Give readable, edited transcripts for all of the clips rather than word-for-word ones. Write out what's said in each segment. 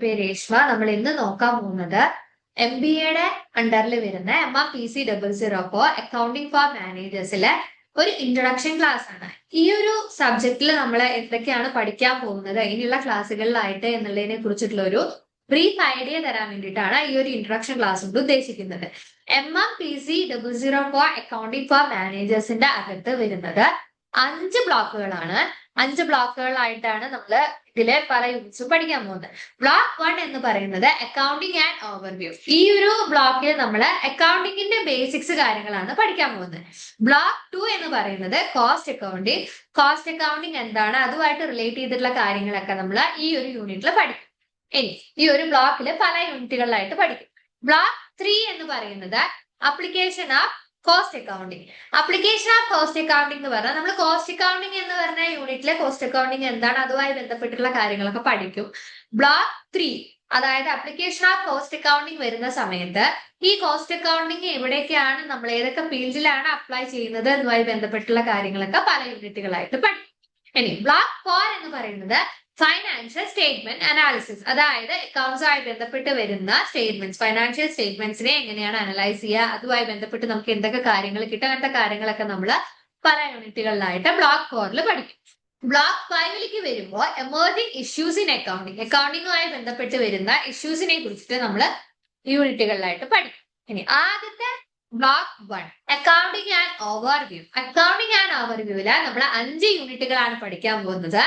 പേര് രേഷ്മ. നമ്മൾ ഇന്ന് നോക്കാൻ പോകുന്നത് MBA അണ്ടറിൽ വരുന്ന MRPC004 അക്കൗണ്ടിംഗ് ഫോർ മാനേജേഴ്സിലെ ഒരു ഇൻട്രൊഡക്ഷൻ ക്ലാസ് ആണ്. ഈ ഒരു സബ്ജക്റ്റിൽ നമ്മൾ എന്തൊക്കെയാണ് പഠിക്കാൻ പോകുന്നത് ഇനിയുള്ള ക്ലാസ്സുകളിലായിട്ട് എന്നുള്ളതിനെ കുറിച്ചിട്ടുള്ള ഒരു ബ്രീഫ് ഐഡിയ തരാൻ വേണ്ടിയിട്ടാണ് ഈ ഒരു ഇൻട്രൊഡക്ഷൻ ക്ലാസ് കൊണ്ട് ഉദ്ദേശിക്കുന്നത്. MRPC004 അക്കൗണ്ടിംഗ് ഫോർ മാനേജേഴ്സിന്റെ അകത്ത് വരുന്നത് 5 ബ്ലോക്കുകളാണ്. 5 ബ്ലോക്കുകളായിട്ടാണ് നമ്മൾ ഇതിലെ പല യൂണിറ്റ്സും പഠിക്കാൻ പോകുന്നത്. ബ്ലോക്ക് 1 എന്ന് പറയുന്നത് അക്കൗണ്ടിങ് ആൻഡ് ഓവർവ്യൂ. ഈ ഒരു ബ്ലോക്കിൽ നമ്മൾ അക്കൗണ്ടിങ്ങിന്റെ ബേസിക്സ് കാര്യങ്ങളാണ് പഠിക്കാൻ പോകുന്നത്. ബ്ലോക്ക് 2 എന്ന് പറയുന്നത് കോസ്റ്റ് അക്കൗണ്ടിങ്. കോസ്റ്റ് അക്കൗണ്ടിങ് എന്താണ്, അതുമായിട്ട് റിലേറ്റ് ചെയ്തിട്ടുള്ള കാര്യങ്ങളൊക്കെ നമ്മൾ ഈ ഒരു യൂണിറ്റിൽ പഠിക്കും. ഇനി ഈ ഒരു ബ്ലോക്കിൽ പല യൂണിറ്റുകളിലായിട്ട് പഠിക്കും. ബ്ലോക്ക് 3 എന്ന് പറയുന്നത് application of cost accounting. Application of cost accounting എന്ന് പറഞ്ഞാൽ നമ്മൾ കോസ്റ്റ് അക്കൗണ്ടിങ് എന്ന് പറഞ്ഞ യൂണിറ്റിലെ കോസ്റ്റ് അക്കൗണ്ടിങ് എന്താണ്, അതുമായി ബന്ധപ്പെട്ടുള്ള കാര്യങ്ങളൊക്കെ പഠിക്കും. ബ്ലോക്ക് 3 അതായത് അപ്ലിക്കേഷൻ ഓഫ് കോസ്റ്റ് അക്കൗണ്ടിങ് വരുന്ന സമയത്ത് ഈ കോസ്റ്റ് അക്കൗണ്ടിങ് എവിടേക്കാണ്, നമ്മൾ ഏതൊക്കെ ഫീൽഡിലാണ് അപ്ലൈ ചെയ്യുന്നത് എന്നുമായി ബന്ധപ്പെട്ടുള്ള കാര്യങ്ങളൊക്കെ പല യൂണിറ്റുകളായിട്ട് പഠിക്കും. ഇനി ബ്ലോക്ക് 4 എന്ന് പറയുന്നത് ഫൈനാൻഷ്യൽ സ്റ്റേറ്റ്മെന്റ് അനാലിസിസ്. അതായത് അക്കൗണ്ട്സുമായി ബന്ധപ്പെട്ട് വരുന്ന സ്റ്റേറ്റ്മെന്റ്സ്, ഫൈനാൻഷ്യൽ സ്റ്റേറ്റ്മെന്റ്സിനെ എങ്ങനെയാണ് അനലൈസ് ചെയ്യുക, അതുമായി ബന്ധപ്പെട്ട് നമുക്ക് എന്തൊക്കെ കാര്യങ്ങൾ കിട്ടും, അങ്ങനത്തെ കാര്യങ്ങളൊക്കെ നമ്മൾ പല യൂണിറ്റുകളിലായിട്ട് ബ്ലോക്ക് 4 പഠിക്കും. ബ്ലോക്ക് 5 വരുമ്പോൾ എമർജിംഗ് ഇഷ്യൂസ് ഇൻ അക്കൗണ്ടിങ്, അക്കൗണ്ടിങ്ങുമായി ബന്ധപ്പെട്ട് വരുന്ന ഇഷ്യൂസിനെ കുറിച്ചിട്ട് നമ്മൾ യൂണിറ്റുകളിലായിട്ട് പഠിക്കും. ഇനി ആദ്യത്തെ block 1 accounting and overview. Accounting and ഓവർവ്യൂവില് നമ്മൾ 5 യൂണിറ്റുകളാണ് പഠിക്കാൻ പോകുന്നത്.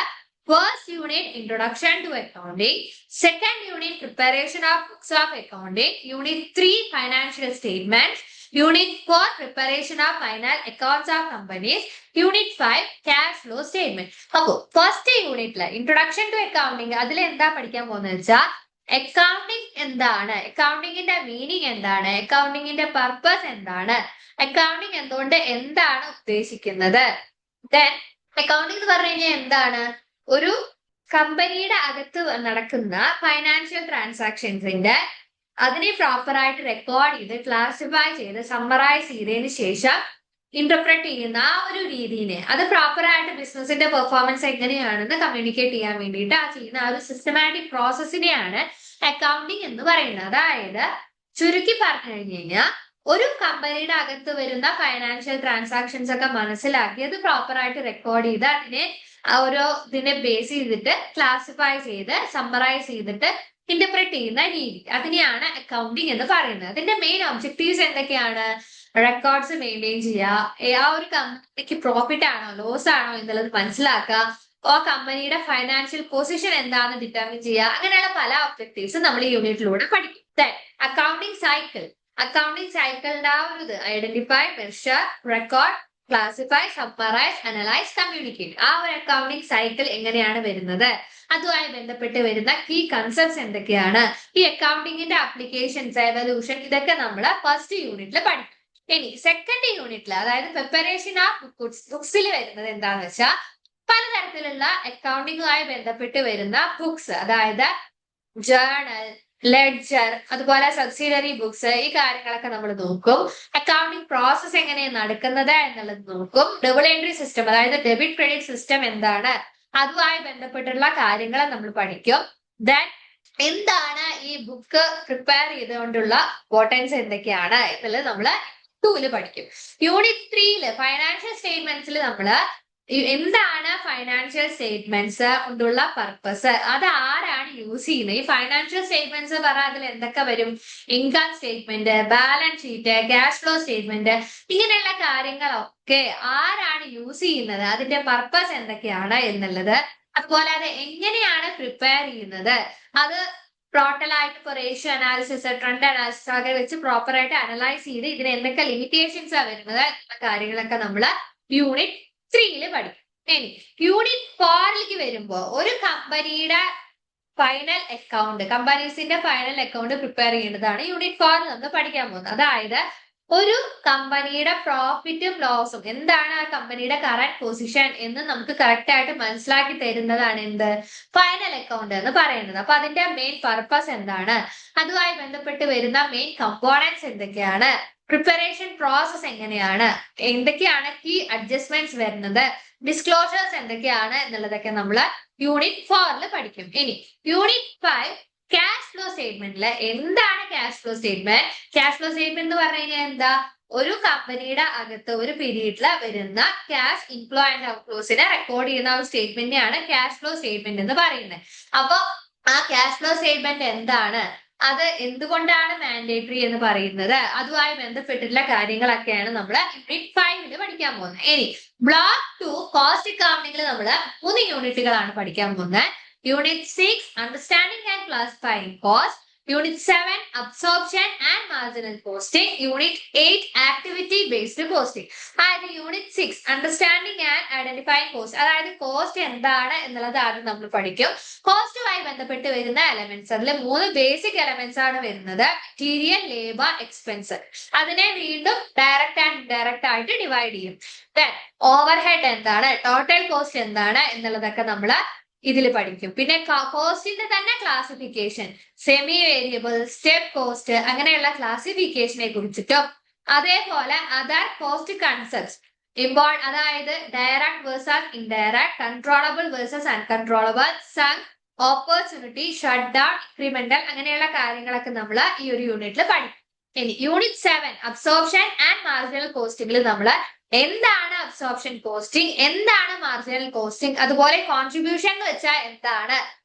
First unit introduction to accounting, second unit preparation of books of accounting, unit 3 financial statements, unit 4 preparation of final accounts of companies, unit 5 cash flow statement. അപ്പോൾ first യൂണിറ്റില് introduction to accounting അതിൽ എന്താ പഠിക്കാൻ പോകുന്നത് വെച്ചാൽ അക്കൗണ്ടിങ് എന്താണ്, അക്കൗണ്ടിങ്ങിന്റെ meaning എന്താണ്, അക്കൗണ്ടിങ്ങിന്റെ purpose എന്താണ്, accounting എന്തുകൊണ്ട് എന്താണ് ഉദ്ദേശിക്കുന്നത്. ദെൻ അക്കൗണ്ടിങ് എന്ന് പറഞ്ഞു കഴിഞ്ഞാൽ എന്താണ്, ഒരു കമ്പനിയുടെ അകത്ത് നടക്കുന്ന ഫൈനാൻഷ്യൽ ട്രാൻസാക്ഷൻസിന്റെ അതിനെ പ്രോപ്പറായിട്ട് റെക്കോർഡ് ചെയ്ത് ക്ലാസിഫൈ ചെയ്ത് സമ്മറൈസ് ചെയ്തതിനു ശേഷം ഇന്റർപ്രറ്റ് ചെയ്യുന്ന ആ ഒരു രീതിനെ, അത് പ്രോപ്പറായിട്ട് ബിസിനസിന്റെ പെർഫോമൻസ് എങ്ങനെയാണെന്ന് കമ്മ്യൂണിക്കേറ്റ് ചെയ്യാൻ വേണ്ടിയിട്ട് ആ ചെയ്യുന്ന ആ ഒരു സിസ്റ്റമാറ്റിക് പ്രോസസ്സിനെയാണ് അക്കൗണ്ടിങ് എന്ന് പറയുന്നത്. അതായത് ചുരുക്കി പറഞ്ഞു കഴിഞ്ഞു കഴിഞ്ഞാൽ ഒരു കമ്പനിയുടെ അകത്ത് വരുന്ന ഫൈനാൻഷ്യൽ ട്രാൻസാക്ഷൻസ് ഒക്കെ മനസ്സിലാക്കി അത് പ്രോപ്പറായിട്ട് റെക്കോർഡ് ചെയ്ത് അതിനെ ഓരോ ഇതിനെ ബേസ് ചെയ്തിട്ട് ക്ലാസിഫൈ ചെയ്ത് സമ്മറൈസ് ചെയ്തിട്ട് ഇന്റർപ്രറ്റ് ചെയ്യുന്ന രീതി, അതിനെയാണ് അക്കൗണ്ടിങ് എന്ന് പറയുന്നത്. അതിന്റെ മെയിൻ ഒബ്ജക്റ്റീവ്സ് എന്തൊക്കെയാണ്, റെക്കോർഡ്സ് മെയിൻറ്റെയിൻ ചെയ്യുക, ആ ഒരു കമ്പനിക്ക് പ്രോഫിറ്റ് ആണോ ലോസ് ആണോ എന്നുള്ളത് മനസ്സിലാക്കുക, ആ കമ്പനിയുടെ ഫൈനാൻഷ്യൽ പൊസിഷൻ എന്താണെന്ന് ഡിറ്റർമിൻ ചെയ്യുക, അങ്ങനെയുള്ള പല ഒബ്ജക്റ്റീവ്സ് നമ്മൾ ഈ യൂണിറ്റിലൂടെ പഠിക്കും. അക്കൗണ്ടിങ് സൈക്കിൾ, അക്കൗണ്ടിങ് സൈക്കിളിന്റെ ആ ഒരു ഇത് identify, measure, record, classify, summarise, analyse, communicate, ആ ഒരു അക്കൗണ്ടിങ് സൈക്കിൾ എങ്ങനെയാണ് വരുന്നത്, അതുമായി ബന്ധപ്പെട്ട് വരുന്ന കീ കൺസെപ്റ്റ്സ് എന്തൊക്കെയാണ്, ഈ അക്കൗണ്ടിങ്ങിന്റെ അപ്ലിക്കേഷൻസ്, എവല്യൂഷൻ, ഇതൊക്കെ നമ്മൾ ഫസ്റ്റ് യൂണിറ്റിൽ പഠിക്കും. ഇനി സെക്കൻഡ് യൂണിറ്റിൽ അതായത് പ്രിപ്പറേഷൻ ഓഫ് ബുക്സിൽ വരുന്നത് എന്താണെന്ന് വെച്ചാൽ പലതരത്തിലുള്ള അക്കൗണ്ടിങ്ങുമായി ബന്ധപ്പെട്ട് വരുന്ന ബുക്സ്, അതായത് ജേർണൽ, ലെഡ്ജർ, അതുപോലെ സബ്സിഡറി ബുക്സ്, ഈ കാര്യങ്ങളൊക്കെ നമ്മൾ നോക്കും. അക്കൗണ്ടിങ് പ്രോസസ് എങ്ങനെയാണ് നടക്കുന്നത് എന്നുള്ളത് നോക്കും. ഡബിൾ എൻട്രി സിസ്റ്റം, അതായത് ഡെബിറ്റ് ക്രെഡിറ്റ് സിസ്റ്റം എന്താണ്, അതുമായി ബന്ധപ്പെട്ടുള്ള കാര്യങ്ങൾ നമ്മൾ പഠിക്കും. ദെൻ എന്താണ് ഈ ബുക്ക് പ്രിപ്പയർ ചെയ്തുകൊണ്ടുള്ള ഇമ്പോർട്ടൻസ് എന്തൊക്കെയാണ് എന്നുള്ളത് നമ്മൾ 2 പഠിക്കും. യൂണിറ്റ് 3 ഫൈനാൻഷ്യൽ സ്റ്റേറ്റ്മെന്റ്സിൽ നമ്മൾ എന്താണ് ഫൈനാൻഷ്യൽ സ്റ്റേറ്റ്മെന്റ്സ് കൊണ്ടുള്ള പർപ്പസ്, അത് ആരാണ് യൂസ് ചെയ്യുന്നത്, ഈ ഫൈനാൻഷ്യൽ സ്റ്റേറ്റ്മെന്റ്സ് പറഞ്ഞാൽ അതിൽ എന്തൊക്കെ വരും, income statement, balance sheet, cash flow statement, ഇങ്ങനെയുള്ള കാര്യങ്ങളൊക്കെ ആരാണ് യൂസ് ചെയ്യുന്നത്, അതിന്റെ പർപ്പസ് എന്തൊക്കെയാണ് എന്നുള്ളത്, അതുപോലെ അത് എങ്ങനെയാണ് പ്രിപ്പയർ ചെയ്യുന്നത്, അത് ടോട്ടലായിട്ട് ഇപ്പോൾ റേഷ്യോ അനാലിസിസ്, ട്രെൻഡ് അനാലിസിസ് ഒക്കെ വെച്ച് പ്രോപ്പറായിട്ട് അനലൈസ് ചെയ്ത് ഇതിന് എന്തൊക്കെ ലിമിറ്റേഷൻസ് ആ വരുന്നത് എന്നുള്ള കാര്യങ്ങളൊക്കെ നമ്മൾ യൂണിറ്റ് 3 പഠിക്കും. ഇനി യൂണിറ്റ് 4 വരുമ്പോ ഒരു കമ്പനിയുടെ ഫൈനൽ അക്കൗണ്ട്, കമ്പനീസിന്റെ ഫൈനൽ അക്കൗണ്ട് പ്രിപ്പയർ ചെയ്യേണ്ടതാണ് യൂണിറ്റ് 4 നമ്മൾ പഠിക്കാൻ പോകുന്നത്. അതായത് ഒരു കമ്പനിയുടെ പ്രോഫിറ്റും ലോസും എന്താണ്, ആ കമ്പനിയുടെ കറന്റ് പൊസിഷൻ എന്ന് നമുക്ക് കറക്റ്റ് ആയിട്ട് മനസ്സിലാക്കി തരുന്നതാണ് എന്ത്, ഫൈനൽ അക്കൗണ്ട് എന്ന് പറയുന്നത്. അപ്പൊ അതിന്റെ മെയിൻ പർപ്പസ് എന്താണ്, അതുമായി ബന്ധപ്പെട്ട് വരുന്ന മെയിൻ കമ്പോണൻസ് എന്തൊക്കെയാണ്, പ്രിപ്പറേഷൻ പ്രോസസ് എങ്ങനെയാണ്, എന്തൊക്കെയാണ് കീ അഡ്ജസ്റ്റ്മെന്റ്സ് വരുന്നത്, ഡിസ്ക്ലോഷേഴ്സ് എന്തൊക്കെയാണ് എന്നുള്ളതൊക്കെ നമ്മൾ യൂണിറ്റ് 4 പഠിക്കും. ഇനി യൂണിറ്റ് 5 ക്യാഷ് ഫ്ലോ സ്റ്റേറ്റ്മെന്റിൽ എന്താണ് cash flow statement? Cash flow statement എന്ന് പറഞ്ഞു കഴിഞ്ഞാൽ എന്താ? ഒരു കമ്പനിയുടെ അകത്ത് ഒരു പീരീഡിൽ വരുന്ന ക്യാഷ് ഇൻഫ്ലോ ആൻഡ് ഔട്ട്ഫ്ലോസിനെ റെക്കോർഡ് ചെയ്യുന്ന ഒരു സ്റ്റേറ്റ്മെന്റിനെയാണ് ക്യാഷ് ഫ്ലോ സ്റ്റേറ്റ്മെന്റ് എന്ന് പറയുന്നത്. അപ്പൊ ആ ക്യാഷ് ഫ്ലോ സ്റ്റേറ്റ്മെന്റ് എന്താണ്, അത് എന്തുകൊണ്ടാണ് മാൻഡേറ്ററി എന്ന് പറയുന്നത്, അതുമായി ബന്ധപ്പെട്ടിട്ടുള്ള കാര്യങ്ങളൊക്കെയാണ് നമ്മൾ യൂണിറ്റ് 5 പഠിക്കാൻ പോകുന്നത്. ഇനി ബ്ലോക്ക് 2 കോസ്റ്റ് അക്കൗണ്ടിംഗിൽ നമ്മൾ 3 യൂണിറ്റുകളാണ് പഠിക്കാൻ പോകുന്നത്. Unit 6 understanding and classifying cost, unit 7 absorption and marginal costing, unit 8 activity based costing. അതായത് unit 6 understanding and identifying cost, അതായത് കോസ്റ്റ് എന്താണ് എന്നുള്ളത് ആദ്യം നമ്മൾ പഠിക്കും. കോസ്റ്റുമായി ബന്ധപ്പെട്ട് വരുന്ന എലമെന്റ്സ്, അതിൽ 3 ബേസിക് എലമെന്റ്സ് ആണ് വരുന്നത്. Material, labour, expense. അതിനെ വീണ്ടും ഡയറക്റ്റ് ആൻഡ് ഇൻഡയറക്റ്റ് ആയിട്ട് ഡിവൈഡ് ചെയ്യും. ദെൻ ഓവർ ഹെഡ് എന്താണ്, ടോട്ടൽ കോസ്റ്റ് എന്താണ് എന്നുള്ളതൊക്കെ നമ്മൾ ഇതിൽ പഠിക്കും. പിന്നെ കോസ്റ്റിന്റെ തന്നെ classification, semi variable, step cost, അങ്ങനെയുള്ള ക്ലാസിഫിക്കേഷനെ കുറിച്ചിട്ടും അതേപോലെ അതർ കോസ്റ്റ് കൺസെപ്റ്റ്സ് അതായത് direct versus indirect, controllable versus uncontrollable, sung, opportunity, shut down, incremental, അങ്ങനെയുള്ള കാര്യങ്ങളൊക്കെ നമ്മൾ ഈ ഒരു യൂണിറ്റിൽ പഠിക്കും. ഇനി യൂണിറ്റ് 7 അബ്സോർപ്ഷൻ ആൻഡ് മാർജിനൽ കോസ്റ്റിംഗിൽ നമ്മൾ എന്താണ് അബ്സോർപ്ഷൻ കോസ്റ്റിംഗ്, എന്താണ് മാർജിനൽ കോസ്റ്റിംഗ്, അതുപോലെ കോൺട്രിബ്യൂഷൻ എന്ന് വെച്ചാൽ എന്താണ്,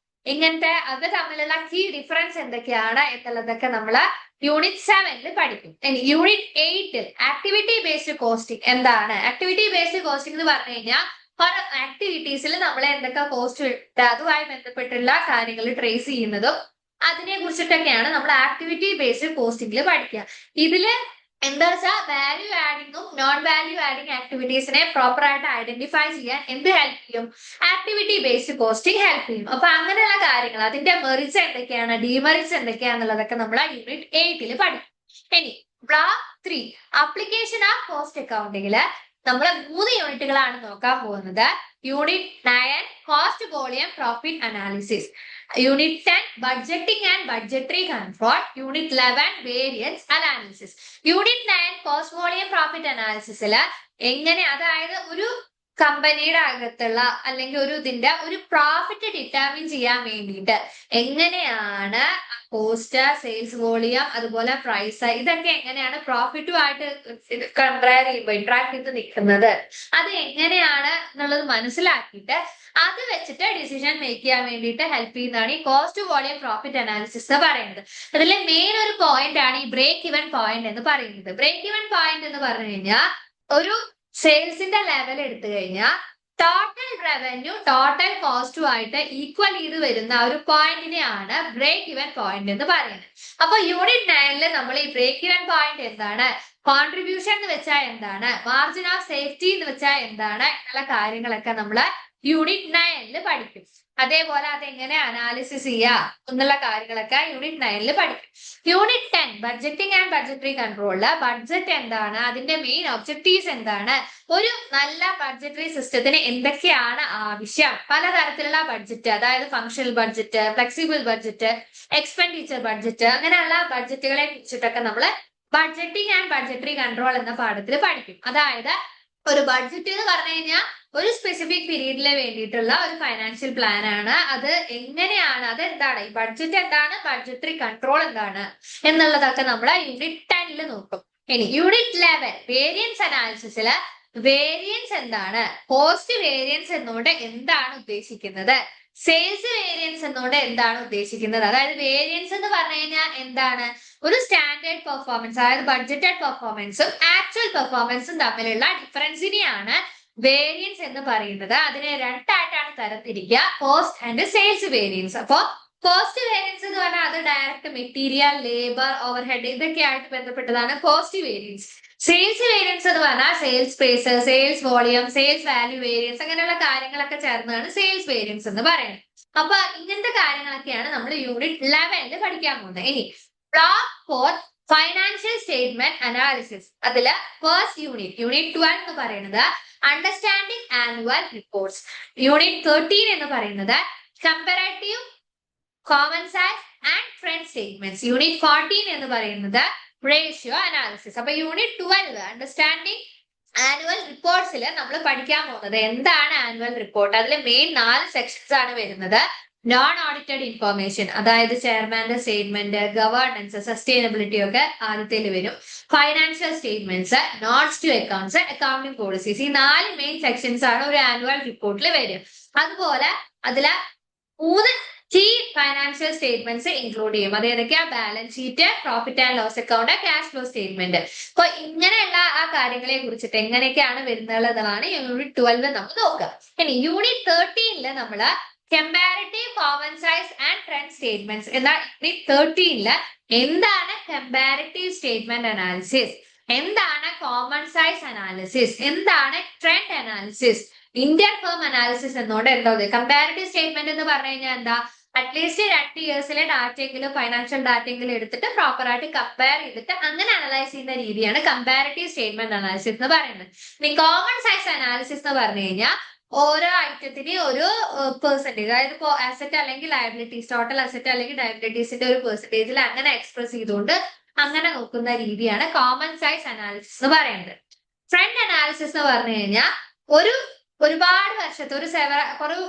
ഇങ്ങനത്തെ അത് തമ്മിലുള്ള കീ ഡിഫറൻസ് എന്തൊക്കെയാണ് എന്നുള്ളതൊക്കെ നമ്മൾ യൂണിറ്റ് 7 പഠിക്കും. ഇനി യൂണിറ്റ് 8 ആക്ടിവിറ്റി ബേസ്ഡ് കോസ്റ്റിംഗ് എന്താണ്? ആക്ടിവിറ്റി ബേസ്ഡ് കോസ്റ്റിംഗ് എന്ന് പറഞ്ഞു കഴിഞ്ഞാൽ ആക്ടിവിറ്റീസിൽ നമ്മൾ എന്തൊക്കെ കോസ്റ്റ് ഇട്ട് അതുമായി ബന്ധപ്പെട്ടുള്ള കാര്യങ്ങൾ ട്രേസ് ചെയ്യുന്നതും അതിനെ കുറിച്ചിട്ടൊക്കെയാണ് നമ്മൾ ആക്ടിവിറ്റി ബേസ്ഡ് കോസ്റ്റിംഗിൽ പഠിക്കുക. ഇതില് എന്താ വെച്ചാൽ വാല്യൂ ആഡിങ്ങും നോൺ വാല്യൂ ആഡിങ് ആക്ടിവിറ്റീസിനെ പ്രോപ്പർ ആയിട്ട് ഐഡന്റിഫൈ ചെയ്യാൻ എന്ത് ഹെൽപ്പ് ചെയ്യും? ആക്ടിവിറ്റി ബേസ്ഡ് കോസ്റ്റിംഗ് ഹെൽപ്പ് ചെയ്യും. അപ്പൊ അങ്ങനെയുള്ള കാര്യങ്ങൾ, അതിന്റെ മെറിറ്റ്സ് എന്തൊക്കെയാണ്, ഡിമെറിറ്റ്സ് എന്തൊക്കെയാണെന്നുള്ളതൊക്കെ നമ്മൾ യൂണിറ്റ് 8 പഠിക്കും. ഇനി ബ്ലോക്ക് 3 അപ്ലിക്കേഷൻ ഓഫ് കോസ്റ്റ് അക്കൗണ്ടിങ്ങില് നമ്മൾ 3 യൂണിറ്റുകളാണ് നോക്കാൻ പോകുന്നത്. Unit 9 cost volume profit analysis, unit 10 budgeting and budgetary control, unit 11 variance analysis. Unit 9 cost volume profit അനാലിസിസിൽ എങ്ങനെ, അതായത് ഒരു കമ്പനിയുടെ അകത്തുള്ള അല്ലെങ്കിൽ ഒരു ഇതിന്റെ ഒരു പ്രോഫിറ്റ് ഡിറ്റർമിൻ ചെയ്യാൻ വേണ്ടിയിട്ട് എങ്ങനെയാണ് കോസ്റ്റ്, സെയിൽസ് വോളിയം, അതുപോലെ പ്രൈസ്, ഇതൊക്കെ എങ്ങനെയാണ് പ്രോഫിറ്റുമായിട്ട് കമ്പയർ ചെയ്യുമ്പോൾ ഇന്ററാക്ട് ചെയ്ത് നിൽക്കുന്നത്, അത് എങ്ങനെയാണ് എന്നുള്ളത് മനസ്സിലാക്കിയിട്ട് അത് വെച്ചിട്ട് ഡിസിഷൻ മേക്ക് ചെയ്യാൻ വേണ്ടിയിട്ട് ഹെൽപ്പ് ചെയ്യുന്നതാണ് ഈ കോസ്റ്റ് വോളിയം പ്രോഫിറ്റ് അനാലിസിസ് എന്ന് പറയുന്നത്. അതിലെ മെയിൻ ഒരു പോയിന്റ് ആണ് ഈ ബ്രേക്ക് ഇവൻ പോയിന്റ് എന്ന് പറയുന്നത്. ബ്രേക്ക് ഇവൻ പോയിന്റ് എന്ന് പറഞ്ഞു കഴിഞ്ഞാൽ ഒരു സെയിൽസിന്റെ ലെവൽ എടുത്തു കഴിഞ്ഞാൽ ടോട്ടൽ റവന്യൂ ടോട്ടൽ കോസ്റ്റുമായിട്ട് ഈക്വൽ ചെയ്ത് വരുന്ന ഒരു പോയിന്റിനെയാണ് ബ്രേക്ക് ഇവൻ പോയിന്റ് എന്ന് പറയുന്നത്. അപ്പൊ യൂണിറ്റ് 9 നമ്മൾ ഈ ബ്രേക്ക് ഇവൻ പോയിന്റ് എന്താണ്, കോൺട്രിബ്യൂഷൻ എന്ന് വെച്ചാൽ എന്താണ്, മാർജിൻ ഓഫ് സേഫ്റ്റി എന്ന് വെച്ചാൽ എന്താണ് എന്നുള്ള കാര്യങ്ങളൊക്കെ നമ്മൾ യൂണിറ്റ് 9 പഠിക്കും. അതേപോലെ അതെങ്ങനെ അനാലിസിസ് ചെയ്യാം എന്നുള്ള കാര്യങ്ങളൊക്കെ യൂണിറ്റ് 9 പഠിക്കും. യൂണിറ്റ് 10 ബഡ്ജറ്റിംഗ് ആൻഡ് ബഡ്ജറ്ററി കൺട്രോളില് ബഡ്ജറ്റ് എന്താണ്, അതിന്റെ മെയിൻ ഒബ്ജക്റ്റീവ്സ് എന്താണ്, ഒരു നല്ല ബഡ്ജറ്ററി സിസ്റ്റത്തിന് എന്തൊക്കെയാണ് ആവശ്യം, പലതരത്തിലുള്ള ബഡ്ജറ്റ്, അതായത് functional budget, flexible budget, expenditure budget, അങ്ങനെയുള്ള ബഡ്ജറ്റുകളെ കുറിച്ചിട്ടൊക്കെ നമ്മൾ ബഡ്ജറ്റിംഗ് ആൻഡ് ബഡ്ജറ്ററി കൺട്രോൾ എന്ന പാഠത്തിൽ പഠിക്കും. അതായത് ഒരു ബഡ്ജറ്റ് എന്ന് പറഞ്ഞു കഴിഞ്ഞാൽ ഒരു സ്പെസിഫിക് പീരീഡിന് വേണ്ടിയിട്ടുള്ള ഒരു ഫൈനാൻഷ്യൽ പ്ലാൻ ആണ്. അത് എങ്ങനെയാണ്, അതെന്താണ്, ഈ ബഡ്ജറ്റ് എന്താണ്, ബഡ്ജറ്ററി കൺട്രോൾ എന്താണ് എന്നുള്ളതൊക്കെ നമ്മൾ യൂണിറ്റ് 10 നോക്കും. ഇനി യൂണിറ്റ് 11 വേരിയൻസ് അനാലിസിസില് വേരിയൻസ് എന്താണ്, കോസ്റ്റ് വേരിയൻസ് എന്നോട് എന്താണ് ഉദ്ദേശിക്കുന്നത്, സെയിൽസ് വേരിയൻസ് എന്നോട് എന്താണ് ഉദ്ദേശിക്കുന്നത്. അതായത് വേരിയൻസ് എന്ന് പറഞ്ഞു കഴിഞ്ഞാൽ എന്താണ്, ഒരു സ്റ്റാൻഡേർഡ് പെർഫോമൻസ്, അതായത് ബഡ്ജറ്റഡ് പെർഫോമൻസും ആക്ച്വൽ പെർഫോമൻസും തമ്മിലുള്ള ഡിഫറൻസിനെയാണ് വേരിയൻസ് എന്ന് പറയുന്നത്. അതിനെ രണ്ടായിട്ടാണ് തരംതിരിക്കുക, കോസ്റ്റ് ആൻഡ് സെയിൽസ് വേരിയൻസ്. അപ്പോ കോസ്റ്റ് വേരിയൻസ് എന്ന് പറഞ്ഞാൽ അത് direct material, labour, overhead ഇതൊക്കെ ആയിട്ട് ബന്ധപ്പെട്ടതാണ് കോസ്റ്റ് വേരിയൻസ്. സെയിൽസ് വേരിയൻസ് എന്ന് പറഞ്ഞാൽ sales space, sales volume, sales value variance, അങ്ങനെയുള്ള കാര്യങ്ങളൊക്കെ ചേർന്നതാണ് സെയിൽസ് വേരിയൻസ് എന്ന് പറയുന്നത്. അപ്പൊ ഇങ്ങനത്തെ കാര്യങ്ങളൊക്കെയാണ് നമ്മൾ യൂണിറ്റ് 11 പഠിക്കാൻ പോകുന്നത്. ഇനി ബ്ലോക്ക് 4 ഫൈനാൻഷ്യൽ സ്റ്റേറ്റ്മെന്റ് അനാലിസിസ്, അതില് ഫസ്റ്റ് യൂണിറ്റ് 12 എന്ന് പറയുന്നത് അണ്ടർസ്റ്റാൻഡിംഗ് ആനുവൽ റിപ്പോർട്ട്സ്, യൂണിറ്റ് 13 എന്ന് പറയുന്നത് comparative common size and trend statements, unit 14 എന്ന് പറയുന്നത് റേഷ്യോ അനാലിസിസ്. അപ്പൊ യൂണിറ്റ് 12 അണ്ടർസ്റ്റാൻഡിംഗ് ആനുവൽ റിപ്പോർട്ട്സിൽ നമ്മൾ പഠിക്കാൻ പോകുന്നത് എന്താണ് ആനുവൽ റിപ്പോർട്ട്. അതിൽ മെയിൻ 4 സെക്ഷൻസ് ആണ് വരുന്നത്. നോൺ ഓഡിറ്റഡ് ഇൻഫോർമേഷൻ, അതായത് ചെയർമാന്റെ സ്റ്റേറ്റ്മെന്റ്, ഗവേണൻസ്, സസ്റ്റൈനബിലിറ്റി ഒക്കെ ആദ്യത്തിൽ വരും. Financial statements, notes to accounts, accounting policies, ഈ 4 മെയിൻ സെക്ഷൻസ് ആണ് ഒരു ആനുവൽ റിപ്പോർട്ടിൽ വരും. അതുപോലെ അതിലെ 3 കീ ഫൈനാൻഷ്യൽ സ്റ്റേറ്റ്മെന്റ്സ് ഇൻക്ലൂഡ് ചെയ്യും. അത് ഏതൊക്കെയാ? Balance sheet, profit and loss account, cash flow statement. അപ്പൊ ഇങ്ങനെയുള്ള ആ കാര്യങ്ങളെ കുറിച്ചിട്ട് എങ്ങനെയൊക്കെയാണ് വരുന്നതാണ് യൂണിറ്റ് 12 നമ്മൾ നോക്കുക. ഇനി യൂണിറ്റ് 13 നമ്മള് comparative common size and trend statements. എന്നാൽ യൂണിറ്റ് 13 എന്താണ് കമ്പാരിറ്റീവ് സ്റ്റേറ്റ്മെന്റ് അനാലിസിസ്, എന്താണ് കോമൺ സൈസ് അനാലിസിസ്, എന്താണ് trend analysis, Indian firm analysis എന്നോട് എന്താ? കമ്പാരിറ്റീവ് സ്റ്റേറ്റ്മെന്റ് എന്ന് പറഞ്ഞു കഴിഞ്ഞാൽ എന്താ? അറ്റ്ലീസ്റ്റ് 2 ഇയേഴ്സിലെ ഡാറ്റയെങ്കിലും ഫൈനാൻഷ്യൽ ഡാറ്റയെങ്കിലും എടുത്തിട്ട് പ്രോപ്പർ ആയിട്ട് കമ്പയർ ചെയ്തിട്ട് അങ്ങനെ അനലൈസ് ചെയ്യുന്ന രീതിയാണ് കമ്പാരിറ്റീവ് സ്റ്റേറ്റ്മെന്റ് അനാലിസിസ് എന്ന് പറയുന്നത്. ഇനി കോമൺ സൈസ് അനാലിസിസ് എന്ന് പറഞ്ഞു കഴിഞ്ഞാൽ ഓരോ ഐറ്റത്തിന് ഒരു പെർസെന്റേജ്, അതായത് ഇപ്പോൾ അസറ്റ് അല്ലെങ്കിൽ ലയബിലിറ്റീസ്, ടോട്ടൽ അസറ്റ് അല്ലെങ്കിൽ ലയബിലിറ്റീസിന്റെ ഒരു പെർസെന്റേജിൽ അങ്ങനെ എക്സ്പ്രസ് ചെയ്തുകൊണ്ട് അങ്ങനെ നോക്കുന്ന രീതിയാണ് കോമൺ സൈസ് അനാലിസിസ് എന്ന് പറയുന്നത്. ട്രെൻഡ് അനാലിസിസ് എന്ന് പറഞ്ഞു കഴിഞ്ഞാൽ ഒരുപാട് വർഷത്തെ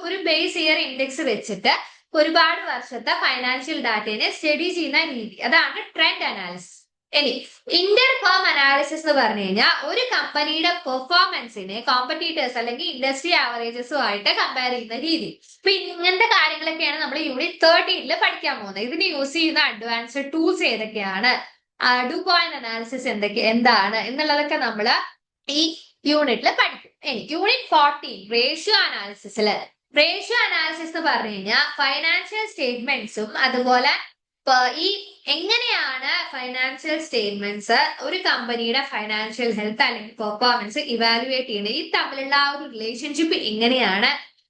ഒരു ബേസ് ഇയർ ഇൻഡെക്സ് വെച്ചിട്ട് ഒരുപാട് വർഷത്തെ ഫൈനാൻഷ്യൽ ഡാറ്റയെ സ്റ്റഡി ചെയ്യുന്ന രീതി, അതാണ് ട്രെൻഡ് അനാലിസിസ്. ഇനി ഇന്ത്യൻ ഫേം അനാലിസിസ് എന്ന് പറഞ്ഞു കഴിഞ്ഞാൽ ഒരു കമ്പനിയുടെ പെർഫോമൻസിനെ കോമ്പറ്റീറ്റേഴ്സ് അല്ലെങ്കിൽ ഇൻഡസ്ട്രി ആവറേജസും ആയിട്ട് കമ്പയർ ചെയ്യുന്ന രീതി. അപ്പൊ ഇങ്ങനത്തെ കാര്യങ്ങളൊക്കെയാണ് നമ്മൾ യൂണിറ്റ് 13 പഠിക്കാൻ പോകുന്നത്. ഇതിന് യൂസ് ചെയ്യുന്ന അഡ്വാൻസ്ഡ് ടൂൾസ് ഏതൊക്കെയാണ്, ഡുപോയിന്റ് അനാലിസിസ് എന്താണ് എന്നുള്ളതൊക്കെ നമ്മൾ ഈ യൂണിറ്റിൽ പഠിക്കും. ഇനി യൂണിറ്റ് 14 റേഷ്യോ അനാലിസിസ് എന്ന് പറഞ്ഞു കഴിഞ്ഞാൽ ഫൈനാൻഷ്യൽ സ്റ്റേറ്റ്മെന്റ്സും അതുപോലെ ഈ എങ്ങനെയാണ് ഫൈനാൻഷ്യൽ സ്റ്റേറ്റ്മെന്റ്സ് ഒരു കമ്പനിയുടെ ഫൈനാൻഷ്യൽ ഹെൽത്ത് അല്ലെങ്കിൽ പെർഫോമൻസ് ഇവാലുവേറ്റ് ചെയ്യുന്നത്, ഈ തമ്മിലുള്ള ആ ഒരു റിലേഷൻഷിപ്പ് എങ്ങനെയാണ്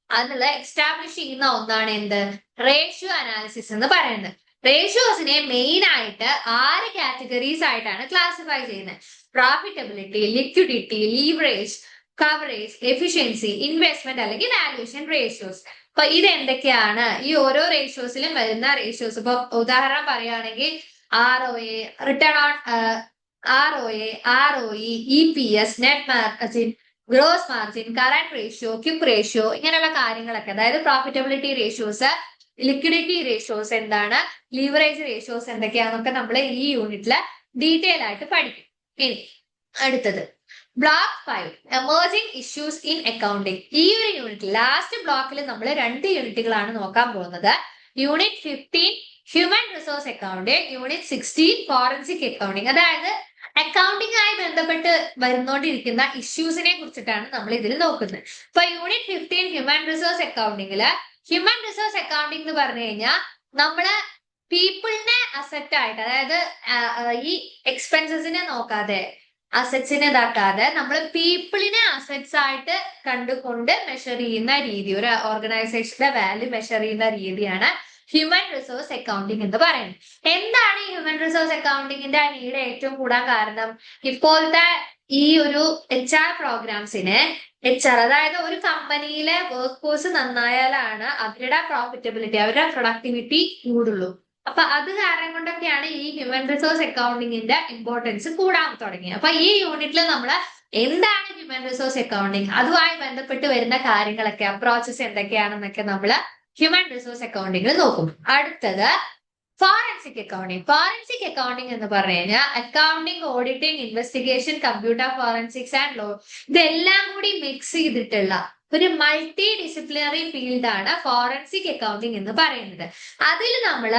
അതിനുള്ള എക്സ്റ്റാബ്ലിഷ് ചെയ്യുന്ന ഒന്നാണ് എന്ത്? റേഷ്യോ അനാലിസിസ് എന്ന് പറയുന്നത്. റേഷ്യോസിനെ മെയിൻ ആയിട്ട് 6 കാറ്റഗറീസ് ആയിട്ടാണ് ക്ലാസിഫൈ ചെയ്യുന്നത്. Profitability, liquidity, leverage, coverage, efficiency, investment അല്ലെങ്കിൽ വാല്യൂഷൻ റേഷ്യോസ്. അപ്പൊ ഇത് എന്തൊക്കെയാണ്? ഈ ഓരോ റേഷ്യോസിലും വരുന്ന റേഷ്യോസ്, ഇപ്പൊ ഉദാഹരണം പറയുകയാണെങ്കിൽ ROA, return on ROE, EPS, net margin, gross margin, current ratio, quick ratio, ഇങ്ങനെയുള്ള കാര്യങ്ങളൊക്കെ, അതായത് പ്രോഫിറ്റബിലിറ്റി റേഷ്യോസ്, ലിക്വിഡിറ്റി റേഷ്യോസ് എന്താണ്, ലീവറേജ് റേഷ്യോസ് എന്തൊക്കെയാണെന്നൊക്കെ നമ്മൾ ഈ യൂണിറ്റില് ഡീറ്റെയിൽ ആയിട്ട് പഠിക്കും. ഇനി അടുത്തത് block 5 emerging issues in accounting. ഈ ഒരു യൂണിറ്റ് ലാസ്റ്റ് ബ്ലോക്കിൽ നമ്മൾ 2 യൂണിറ്റുകളാണ് നോക്കാൻ പോകുന്നത്. Unit 15 human resource accounting, unit 16 forensic accounting. അതായത് അക്കൗണ്ടിങ് ആയി ബന്ധപ്പെട്ട് വരുന്നോണ്ടിരിക്കുന്ന ഇഷ്യൂസിനെ കുറിച്ചിട്ടാണ് നമ്മൾ ഇതിൽ നോക്കുന്നത്. ഇപ്പൊ യൂണിറ്റ് 15 ഹ്യൂമൻ റിസോഴ്സ് അക്കൗണ്ടിങ്ങില് എന്ന് പറഞ്ഞു കഴിഞ്ഞാൽ നമ്മള് പീപ്പിളിനെ അസറ്റ് ആയിട്ട്, അതായത് ഈ എക്സ്പെൻസസിനെ നോക്കാതെ അസറ്റ്സിനെ ഇതാക്കാതെ നമ്മൾ പീപ്പിളിനെ അസറ്റ്സ് ആയിട്ട് കണ്ടുകൊണ്ട് മെഷർ ചെയ്യുന്ന രീതി, ഒരു ഓർഗനൈസേഷന്റെ വാല്യൂ മെഷർ ചെയ്യുന്ന രീതിയാണ് ഹ്യൂമൻ റിസോഴ്സ് അക്കൗണ്ടിങ് എന്ന് പറയുന്നത്. എന്താണ് ഈ ഹ്യൂമൻ റിസോഴ്സ് അക്കൗണ്ടിങ്ങിന്റെ നീഡ് ഏറ്റവും കൂടാൻ കാരണം? ഇപ്പോഴത്തെ ഈ ഒരു HR പ്രോഗ്രാംസിനെ അതായത് ഒരു കമ്പനിയിലെ വർക്ക് ഫോഴ്സ് നന്നായാലാണ് അവരുടെ പ്രോഫിറ്റബിലിറ്റി, അവരുടെ പ്രൊഡക്ടിവിറ്റി കൂടുള്ളൂ. അപ്പൊ അത് കാരണം കൊണ്ടൊക്കെയാണ് ഈ ഹ്യൂമൻ റിസോഴ്സ് അക്കൗണ്ടിങ്ങിന്റെ ഇമ്പോർട്ടൻസ് കൂടാൻ തുടങ്ങിയത്. അപ്പൊ ഈ യൂണിറ്റിൽ നമ്മൾ എന്താണ് ഹ്യൂമൻ റിസോഴ്സ് അക്കൗണ്ടിങ്, അതുമായി ബന്ധപ്പെട്ട് വരുന്ന കാര്യങ്ങളൊക്കെ, അപ്രോച്ചസ് എന്തൊക്കെയാണെന്നൊക്കെ നമ്മൾ ഹ്യൂമൻ റിസോഴ്സ് അക്കൗണ്ടിങ്ങിൽ നോക്കും. അടുത്തത് ഫോറൻസിക് അക്കൗണ്ടിങ് എന്ന് പറഞ്ഞു കഴിഞ്ഞാൽ accounting, auditing, investigation, computer forensics and law, ഇതെല്ലാം കൂടി മിക്സ് ചെയ്തിട്ടുള്ള ഒരു മൾട്ടി ഡിസിപ്ലിനറി ഫീൽഡാണ് ഫോറൻസിക് അക്കൗണ്ടിങ് എന്ന് പറയുന്നത്. അതിൽ നമ്മൾ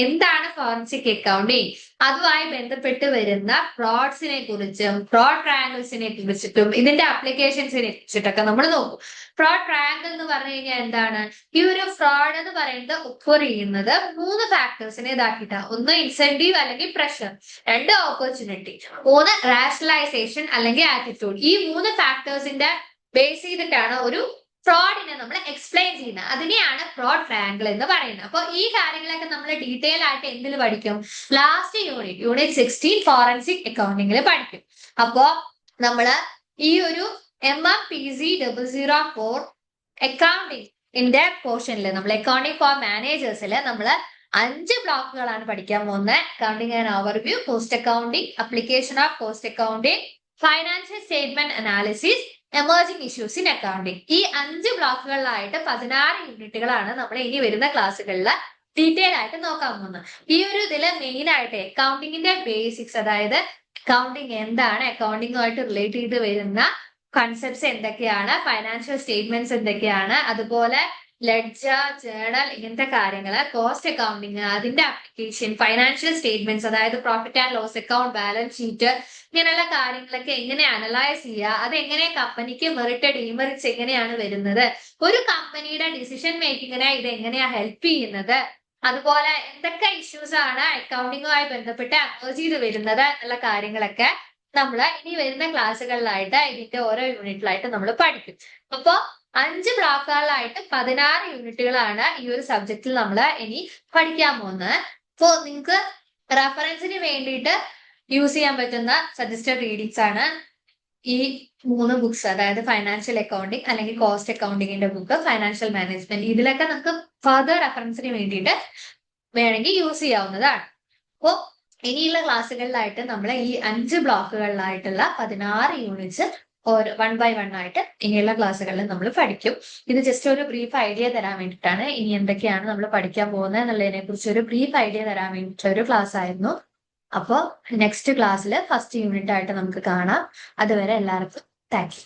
എന്താണ് ഫോറൻസിക് അക്കൗണ്ടിങ്, അതുമായി ബന്ധപ്പെട്ട് വരുന്ന ഫ്രോഡ്സിനെ കുറിച്ചും ഫ്രോഡ് ട്രയാങ്കിൾസിനെ കുറിച്ചിട്ടും ഇതിന്റെ അപ്ലിക്കേഷൻസിനെ കുറിച്ചിട്ടൊക്കെ നമ്മൾ നോക്കും. ഫ്രോഡ് ട്രയാങ്കിൾ എന്ന് പറഞ്ഞു കഴിഞ്ഞാൽ എന്താണ്? ഈ ഒരു ഫ്രോഡ് എന്ന് പറയുന്നത് ഒക്കർ ചെയ്യുന്നത് 3 ഫാക്ടേഴ്സിനെ ഇതാക്കിയിട്ടാണ്. 1 ഇൻസെന്റീവ് അല്ലെങ്കിൽ പ്രഷർ, 2 ഓപ്പർച്യൂണിറ്റി, 3 റാഷണലൈസേഷൻ അല്ലെങ്കിൽ ആറ്റിറ്റ്യൂഡ്. ഈ 3 ഫാക്ടേഴ്സിന്റെ ബേസ് ചെയ്തിട്ടാണ് ഒരു ഫ്രോഡിനെ നമ്മൾ എക്സ്പ്ലെയിൻ ചെയ്യുന്നത്. അതിനെയാണ് ഫ്രോഡ് ട്രയാങ്കിൾ എന്ന് പറയുന്നത്. അപ്പൊ ഈ കാര്യങ്ങളൊക്കെ നമ്മൾ ഡീറ്റെയിൽ ആയിട്ട് എന്തിൽ പഠിക്കും? ലാസ്റ്റ് യൂണിറ്റ് 16 ഫോറൻസിക് അക്കൗണ്ടിങ്ങിൽ പഠിക്കും. അപ്പോ നമ്മള് ഈ ഒരു MMPC 004 അക്കൗണ്ടിങ്ങിന്റെ പോർഷനിൽ നമ്മൾ അക്കൗണ്ടിങ് ഫോർ മാനേജേഴ്സിൽ നമ്മൾ 5 ബ്ലോക്കുകളാണ് പഠിക്കാൻ പോകുന്നത്. Accounting and overview, post accounting, application of post accounting, financial statement analysis, emerging issues in accounting. ഈ 5 ബ്ലോക്കുകളിലായിട്ട് 16 യൂണിറ്റുകളാണ് നമ്മൾ ഇനി വരുന്ന ക്ലാസ്സുകളിൽ ഡീറ്റെയിൽ ആയിട്ട് നോക്കാൻ പോകുന്നത്. ഈ ഒരു ഇതില് മെയിൻ ആയിട്ട് അക്കൗണ്ടിങ്ങിന്റെ ബേസിക്സ്, അതായത് അക്കൗണ്ടിങ് എന്താണ്, അക്കൗണ്ടിങ്ങുമായിട്ട് റിലേറ്റ് ചെയ്ത് വരുന്ന കൺസെപ്റ്റ്സ് എന്തൊക്കെയാണ്, ഫൈനാൻഷ്യൽ സ്റ്റേറ്റ്മെന്റ്സ് എന്തൊക്കെയാണ്, അതുപോലെ ലെഡ്ജർ, ജേണൽ, ഇങ്ങനത്തെ കാര്യങ്ങള്, കോസ്റ്റ് അക്കൗണ്ടിങ്, അതിന്റെ ആപ്ലിക്കേഷൻ, ഫൈനാൻഷ്യൽ സ്റ്റേറ്റ്മെന്റ്സ്, അതായത് profit and loss account, balance sheet, ഇങ്ങനെയുള്ള കാര്യങ്ങളൊക്കെ എങ്ങനെ അനലൈസ് ചെയ്യുക, അത് എങ്ങനെ കമ്പനിക്ക് മെറിറ്റ് ഡിമെറിറ്റ്സ് എങ്ങനെയാണ് വരുന്നത്, ഒരു കമ്പനിയുടെ ഡിസിഷൻ മേക്കിങ്ങിനെ ഇത് എങ്ങനെയാ ഹെൽപ്പ് ചെയ്യുന്നത്, അതുപോലെ എന്തൊക്കെ ഇഷ്യൂസ് ആണ് അക്കൗണ്ടിങ്ങുമായി ബന്ധപ്പെട്ട് എമേർജ് ചെയ്ത് വരുന്നത് എന്നുള്ള കാര്യങ്ങളൊക്കെ നമ്മൾ ഇനി വരുന്ന ക്ലാസ്സുകളിലായിട്ട് ഇതിന്റെ ഓരോ യൂണിറ്റിലായിട്ട് നമ്മൾ പഠിക്കും. അപ്പോ 5 ബ്ലോക്കുകളിലായിട്ട് 16 യൂണിറ്റുകളാണ് ഈ ഒരു സബ്ജക്റ്റിൽ നമ്മൾ ഇനി പഠിക്കാൻ പോകുന്നത്. അപ്പോ നിങ്ങൾക്ക് റെഫറൻസിന് വേണ്ടിയിട്ട് യൂസ് ചെയ്യാൻ പറ്റുന്ന സജസ്റ്റഡ് റീഡിങ്സ് ആണ് ഈ 3 ബുക്സ്, അതായത് ഫൈനാൻഷ്യൽ അക്കൗണ്ടിങ് അല്ലെങ്കിൽ കോസ്റ്റ് അക്കൗണ്ടിങ്ങിന്റെ ബുക്ക്, ഫൈനാൻഷ്യൽ മാനേജ്മെന്റ്. ഇതിലൊക്കെ നമുക്ക് ഫർദർ റെഫറൻസിന് വേണ്ടിയിട്ട് വേണമെങ്കിൽ യൂസ് ചെയ്യാവുന്നതാണ്. അപ്പോ ഇനിയുള്ള ക്ലാസ്സുകളിലായിട്ട് നമ്മൾ ഈ 5 ബ്ലോക്കുകളിലായിട്ടുള്ള 16 യൂണിറ്റ്സ് വൺ ബൈ വൺ ആയിട്ട് ഇനിയുള്ള ക്ലാസ്സുകളിൽ നമ്മൾ പഠിക്കും. ഇത് ജസ്റ്റ് ഒരു ബ്രീഫ് ഐഡിയ തരാൻ വേണ്ടിയിട്ടാണ്. ഇനി എന്തൊക്കെയാണ് നമ്മൾ പഠിക്കാൻ പോകുന്നത് എന്നുള്ളതിനെ കുറിച്ച് ഒരു ബ്രീഫ് ഐഡിയ തരാൻ വേണ്ടിയിട്ടുള്ള ഒരു ക്ലാസ് ആയിരുന്നു. അപ്പോൾ നെക്സ്റ്റ് ക്ലാസ്സിൽ ഫസ്റ്റ് യൂണിറ്റ് ആയിട്ട് നമുക്ക് കാണാം. അതുവരെ എല്ലാവർക്കും താങ്ക് യു.